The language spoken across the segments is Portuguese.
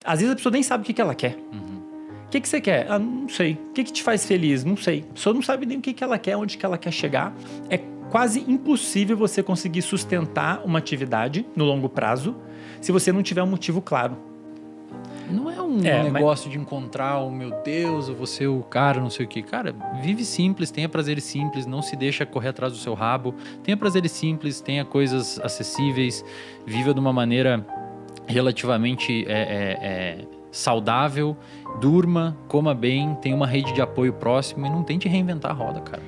Às vezes a pessoa nem sabe o que ela quer. O que você quer? Ah, não sei. O que te faz feliz? Não sei. A pessoa não sabe nem o que ela quer, onde que ela quer chegar. É quase impossível você conseguir sustentar uma atividade no longo prazo se você não tiver um motivo claro. Não é um negócio de encontrar o meu Deus, eu vou ser o cara, não sei o que. Cara, vive simples, tenha prazeres simples, não se deixa correr atrás do seu rabo. Tenha prazeres simples, tenha coisas acessíveis, viva de uma maneira relativamente saudável, durma, coma bem, tenha uma rede de apoio próximo e não tente reinventar a roda, cara.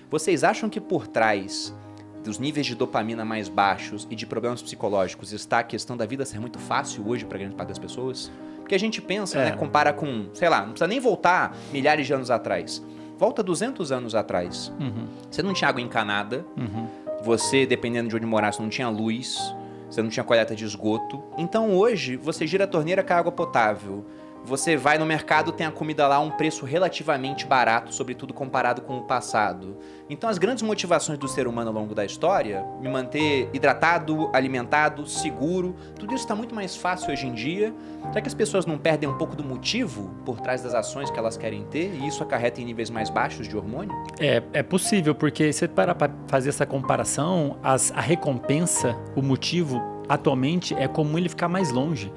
Vocês acham que por trás dos níveis de dopamina mais baixos e de problemas psicológicos está a questão da vida ser muito fácil hoje para grande parte das pessoas? Porque a gente pensa, né, compara com, sei lá, não precisa nem voltar milhares de anos atrás. Volta 200 anos atrás. Você não tinha água encanada, você, dependendo de onde morasse, não tinha luz, você não tinha coleta de esgoto. Então hoje, você gira a torneira com a água potável. Você vai no mercado, tem a comida lá a um preço relativamente barato, sobretudo comparado com o passado. Então as grandes motivações do ser humano ao longo da história, me manter hidratado, alimentado, seguro, tudo isso está muito mais fácil hoje em dia. Será que as pessoas não perdem um pouco do motivo por trás das ações que elas querem ter e isso acarreta em níveis mais baixos de hormônio? É possível, porque se você parar para fazer essa comparação, a recompensa, o motivo, atualmente é comum ele ficar mais longe.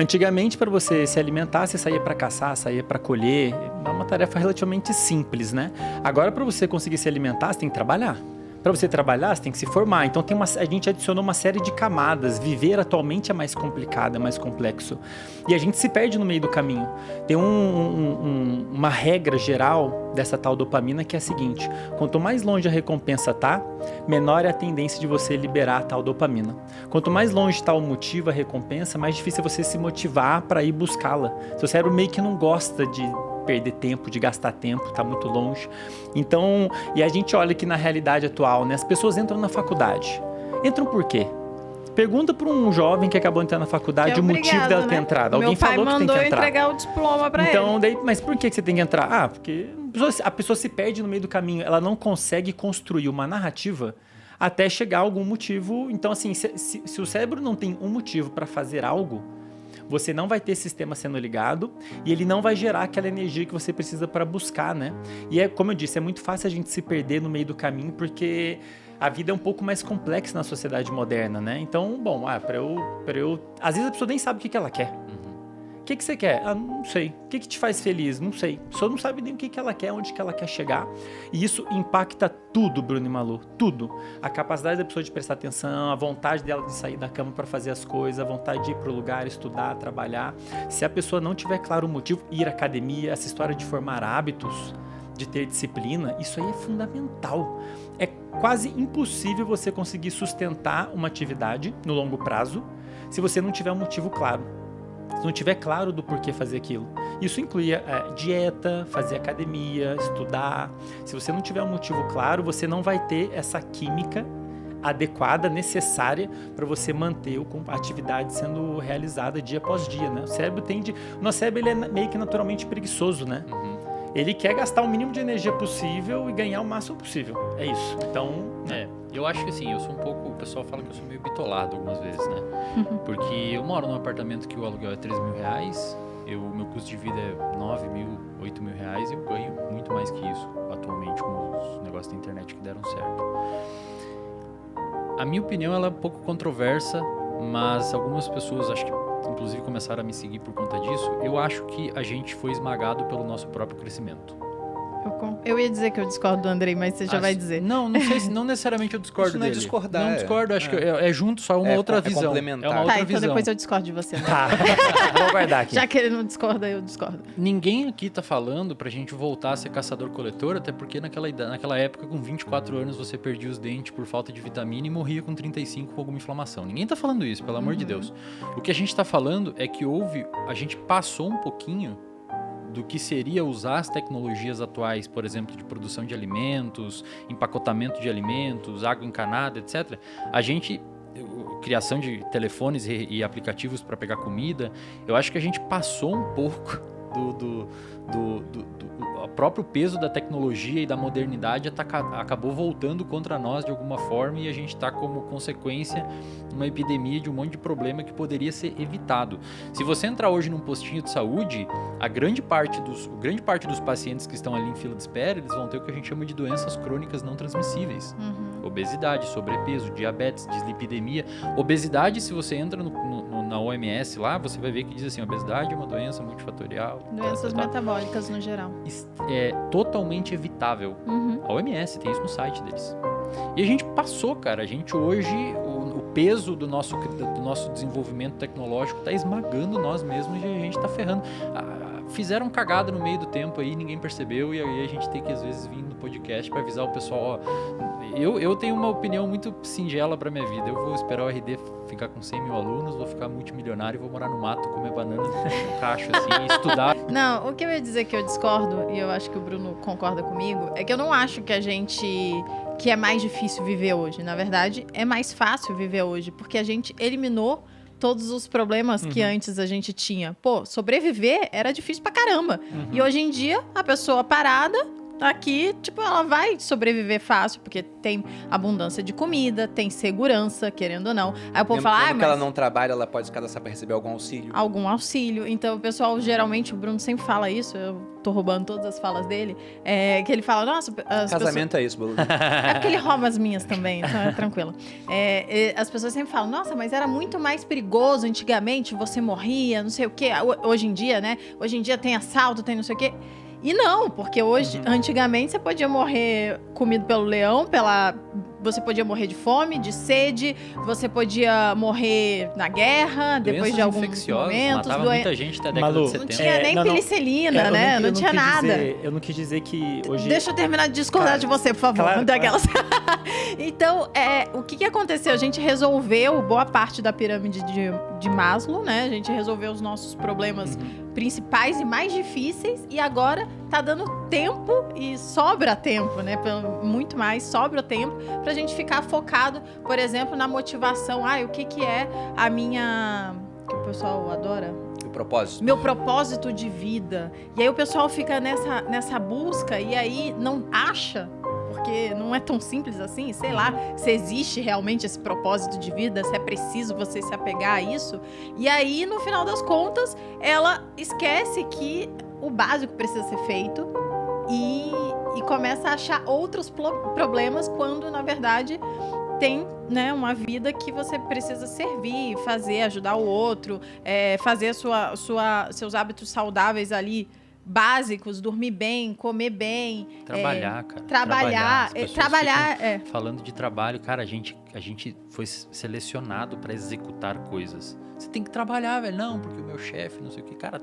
Antigamente, para você se alimentar, você saía para caçar, saía para colher. É uma tarefa relativamente simples, né? Agora, para você conseguir se alimentar, você tem que trabalhar. Para você trabalhar, você tem que se formar. Então, a gente adicionou uma série de camadas. Viver atualmente é mais complicado, é mais complexo. E a gente se perde no meio do caminho. Tem uma regra geral dessa tal dopamina que é a seguinte: quanto mais longe a recompensa tá, menor é a tendência de você liberar a tal dopamina. Quanto mais longe está o motivo, a recompensa, mais difícil é você se motivar para ir buscá-la. Seu cérebro meio que não gosta de perder tempo, de gastar tempo, tá muito longe. Então, e a gente olha que na realidade atual, né, as pessoas entram na faculdade. Entram por quê? Pergunta para um jovem que acabou de entrar na faculdade o motivo dela ter entrado. Alguém falou que tem que entrar. Meu pai mandou entregar o diploma para ele. Então, mas por que você tem que entrar? Ah, porque a pessoa se perde no meio do caminho. Ela não consegue construir uma narrativa até chegar a algum motivo. Então, assim, se o cérebro não tem um motivo para fazer algo, você não vai ter sistema sendo ligado e ele não vai gerar aquela energia que você precisa para buscar, né? E como eu disse, é muito fácil a gente se perder no meio do caminho porque a vida é um pouco mais complexa na sociedade moderna, né? Então, bom, às vezes a pessoa nem sabe o que ela quer. O que você quer? Ah, não sei. O que te faz feliz? Não sei. A pessoa não sabe nem o que ela quer, onde que ela quer chegar. E isso impacta tudo, Bruno e Malu. Tudo. A capacidade da pessoa de prestar atenção, a vontade dela de sair da cama para fazer as coisas, a vontade de ir para o lugar, estudar, trabalhar. Se a pessoa não tiver claro o motivo, ir à academia, essa história de formar hábitos, de ter disciplina, isso aí é fundamental. É quase impossível você conseguir sustentar uma atividade no longo prazo se você não tiver um motivo claro. Se não tiver claro do porquê fazer aquilo. Isso inclui dieta, fazer academia, estudar. Se você não tiver um motivo claro, você não vai ter essa química adequada, necessária para você manter a atividade sendo realizada dia após dia, né? O nosso cérebro ele é meio que naturalmente preguiçoso, né? Ele quer gastar o mínimo de energia possível e ganhar o máximo possível. É isso. Então, eu acho que assim, eu sou um pouco... O pessoal fala que eu sou meio bitolado algumas vezes, né? Porque eu moro num apartamento que o aluguel é R$13.000, meu custo de vida é R$9.000, R$8.000 e eu ganho muito mais que isso atualmente com os negócios da internet que deram certo. A minha opinião ela é um pouco controversa, mas algumas pessoas, acho que inclusive começaram a me seguir por conta disso. Eu acho que a gente foi esmagado pelo nosso próprio crescimento. Eu ia dizer que eu discordo do Andrei, mas você já vai dizer. Não sei se não necessariamente eu discordo dele. Não é discordar. Não discordo, acho que é junto, só uma outra visão. Complementar. É uma outra visão. Então depois eu discordo de você. Né? Tá, vou guardar aqui. Já que ele não discorda, eu discordo. Ninguém aqui tá falando pra gente voltar a ser caçador-coletor, até porque naquela época, com 24 anos, você perdia os dentes por falta de vitamina e morria com 35 com alguma inflamação. Ninguém tá falando isso, pelo amor de Deus. O que a gente tá falando é que a gente passou um pouquinho do que seria usar as tecnologias atuais, por exemplo, de produção de alimentos, empacotamento de alimentos, água encanada, etc. criação de telefones e aplicativos para pegar comida, eu acho que a gente passou um pouco o próprio peso da tecnologia e da modernidade acabou voltando contra nós de alguma forma e a gente está como consequência uma epidemia de um monte de problema que poderia ser evitado. Se você entrar hoje num postinho de saúde, grande parte dos pacientes que estão ali em fila de espera, eles vão ter o que a gente chama de doenças crônicas não transmissíveis. Obesidade, sobrepeso, diabetes, dislipidemia. Obesidade, se você entra na OMS lá, você vai ver que diz assim, obesidade é uma doença multifatorial. Doenças metabólicas no geral. É totalmente evitável. A OMS tem isso no site deles. E a gente passou, cara. A gente hoje, o peso do nosso desenvolvimento tecnológico está esmagando nós mesmos e a gente está ferrando. Fizeram cagada no meio do tempo aí, ninguém percebeu, e aí a gente tem que às vezes vir no podcast para avisar o pessoal, eu tenho uma opinião muito singela para minha vida. Eu vou esperar o RD ficar com 100 mil alunos, vou ficar multimilionário e vou morar no mato, comer banana no cacho, assim, e estudar. Não, o que eu ia dizer que eu discordo, e eu acho que o Bruno concorda comigo, é que eu não acho que é mais difícil viver hoje. Na verdade, é mais fácil viver hoje, porque a gente eliminou todos os problemas que antes a gente tinha. Pô, sobreviver era difícil pra caramba. E hoje em dia, a pessoa parada aqui, tipo, ela vai sobreviver fácil, porque tem abundância de comida, tem segurança, querendo ou não. Aí o povo fala, mesmo mas que ela não trabalha, ela pode se cadastrar pra receber algum auxílio. Algum auxílio. Então, o pessoal, geralmente, o Bruno sempre fala isso, eu tô roubando todas as falas dele, que ele fala, nossa, Casamento é isso, Bruno. É porque ele rouba as minhas também, então é tranquilo. As pessoas sempre falam, nossa, mas era muito mais perigoso antigamente, você morria, não sei o quê. Hoje em dia, né? Hoje em dia tem assalto, tem não sei o quê. E não, porque hoje, antigamente, você podia morrer comido pelo leão, você podia morrer de fome, de sede, você podia morrer na guerra, depois de alguns momentos. Matava muita gente até a década de 70. Não tinha nem penicilina, né? Não tinha nada. Eu não quis dizer que hoje... Deixa eu terminar de discordar de você, por favor. Claro. Então, o que aconteceu? A gente resolveu boa parte da pirâmide de Maslow, né? A gente resolveu os nossos problemas principais e mais difíceis, e agora tá dando tempo e sobra tempo, né? Muito mais, sobra tempo pra gente ficar focado, por exemplo, na motivação. O que é a minha... que o pessoal adora? O propósito. Meu propósito de vida. E aí o pessoal fica nessa busca e aí não acha, porque não é tão simples assim, sei lá, se existe realmente esse propósito de vida, se é preciso você se apegar a isso. E aí, no final das contas, ela esquece que o básico precisa ser feito e começa a achar outros problemas quando, na verdade, tem, né, uma vida que você precisa servir, fazer, ajudar o outro, fazer seus hábitos saudáveis ali, básicos, dormir bem, comer bem. Trabalhar, cara. Trabalhar. Falando de trabalho, cara, a gente foi selecionado para executar coisas. Você tem que trabalhar, velho. Não, porque o meu chefe, não sei o que. Cara,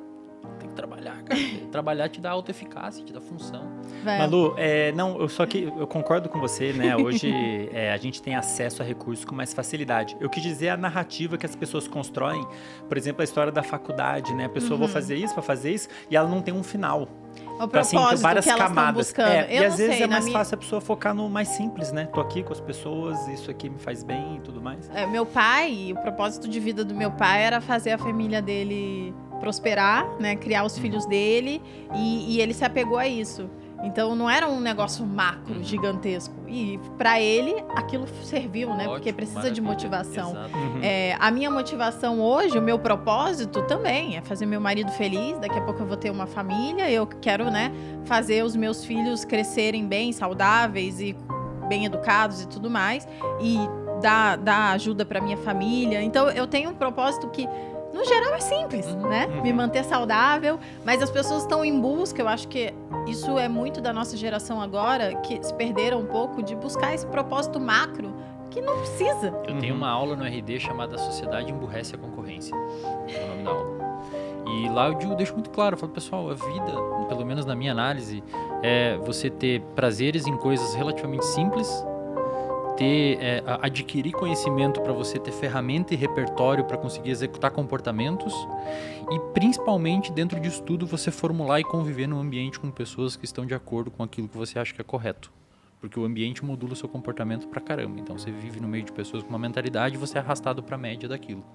tem que trabalhar, cara. Trabalhar te dá autoeficácia, te dá função. Malu, eu concordo com você, né? Hoje a gente tem acesso a recursos com mais facilidade. Eu quis dizer a narrativa que as pessoas constroem, por exemplo, a história da faculdade, né? A pessoa vou fazer isso, e ela não tem um final. O propósito várias que elas estão camadas. buscando. E às vezes é mais fácil a pessoa focar no mais simples, né? Tô aqui com as pessoas, isso aqui me faz bem e tudo mais. Meu pai, o propósito de vida do meu pai era fazer a família dele prosperar, né? Criar os filhos dele e ele se apegou a isso. Então não era um negócio macro, gigantesco. E para ele aquilo serviu, né? Ótimo, porque precisa maravilha. de motivação. Exato. A minha motivação hoje, o meu propósito também é fazer meu marido feliz. Daqui a pouco eu vou ter uma família. Eu quero, né, fazer os meus filhos crescerem bem, saudáveis e bem educados e tudo mais. E dar ajuda para minha família. Então eu tenho um propósito que no geral é simples, né? Me manter saudável, mas as pessoas estão em busca, eu acho que isso é muito da nossa geração agora, que se perderam um pouco de buscar esse propósito macro, que não precisa. Eu tenho uma aula no RD chamada Sociedade Emburrece a Concorrência, é o nome da aula. E lá eu deixo muito claro, eu falo, pessoal, a vida, pelo menos na minha análise, é você ter prazeres em coisas relativamente simples, adquirir conhecimento para você ter ferramenta e repertório para conseguir executar comportamentos e principalmente dentro disso tudo você formular e conviver num ambiente com pessoas que estão de acordo com aquilo que você acha que é correto, porque o ambiente modula o seu comportamento pra caramba, então você vive no meio de pessoas com uma mentalidade e você é arrastado pra média daquilo.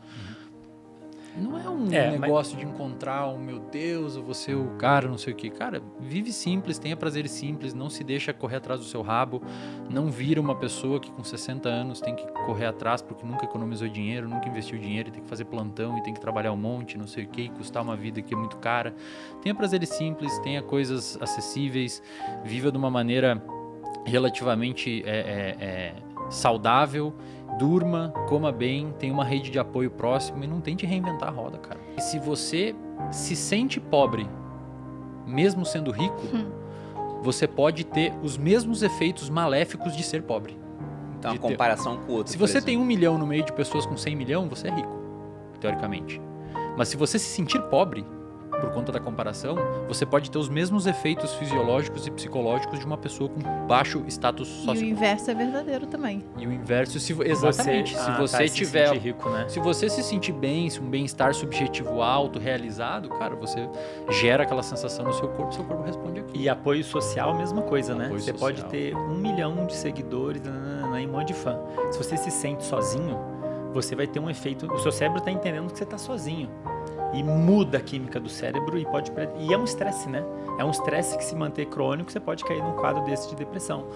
Não é um negócio de encontrar o meu Deus, eu vou ser o cara, não sei o quê. Cara, vive simples, tenha prazeres simples, não se deixa correr atrás do seu rabo, não vira uma pessoa que com 60 anos tem que correr atrás porque nunca economizou dinheiro, nunca investiu dinheiro e tem que fazer plantão e tem que trabalhar um monte, não sei o quê, e custar uma vida que é muito cara. Tenha prazeres simples, tenha coisas acessíveis, viva de uma maneira relativamente saudável, durma, coma bem, tenha uma rede de apoio próximo e não tente reinventar a roda, cara. E se você se sente pobre, mesmo sendo rico, você pode ter os mesmos efeitos maléficos de ser pobre. Então, a comparação com o outro. Se você tem 1 milhão no meio de pessoas com 100 milhões, você é rico, teoricamente. Mas se você se sentir pobre, por conta da comparação, você pode ter os mesmos efeitos fisiológicos e psicológicos de uma pessoa com baixo status socioeconômico. E o inverso é verdadeiro também. E o inverso, exatamente. Se você tiver, se sentir rico, né? se você se sentir bem, se um bem-estar subjetivo alto, realizado, cara, você gera aquela sensação no seu corpo responde aquilo. E apoio social, a mesma coisa, né? Apoio Você social. pode ter 1 milhão de seguidores e um monte de fã. Se você se sente sozinho, você vai ter um efeito. O seu cérebro está entendendo que você está sozinho. E muda a química do cérebro e é um estresse, né? É um estresse que se manter crônico, você pode cair num quadro desse de depressão.